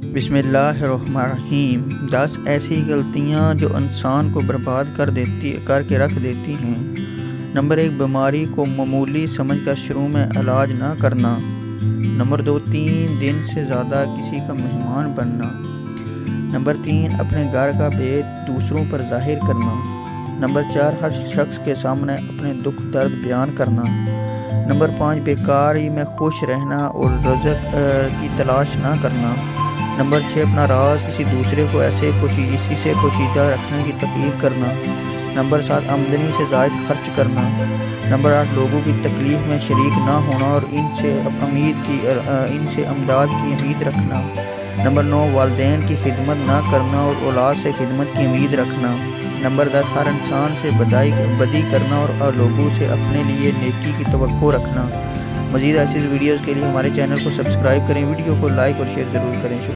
بسم اللہ الرحمن الرحیم 10 ایسی غلطیاں جو انسان کو برباد کر کے رکھ دیتی ہیں۔ نمبر 1، بیماری کو معمولی سمجھ کر شروع میں علاج نہ کرنا۔ نمبر 2، 3 دن سے زیادہ کسی کا مہمان بننا۔ نمبر 3، اپنے گھر کا بھید دوسروں پر ظاہر کرنا۔ نمبر 4، ہر شخص کے سامنے اپنے دکھ درد بیان کرنا۔ نمبر 5، بیکاری میں خوش رہنا اور رزق کی تلاش نہ کرنا۔ نمبر 6، اپنا راز کسی دوسرے کو اسے پوشیدہ رکھنے کی تقریر کرنا۔ نمبر 7، آمدنی سے زائد خرچ کرنا۔ نمبر 8، لوگوں کی تکلیف میں شریک نہ ہونا اور ان سے امداد کی امید رکھنا۔ نمبر 9، والدین کی خدمت نہ کرنا اور اولاد سے خدمت کی امید رکھنا۔ نمبر 10، ہر انسان سے بدی کرنا اور لوگوں سے اپنے لیے نیکی کی توقع رکھنا۔ مزید ایسی ویڈیوز کے لیے ہمارے چینل کو سبسکرائب کریں، ویڈیو کو لائک اور شیئر ضرور کریں۔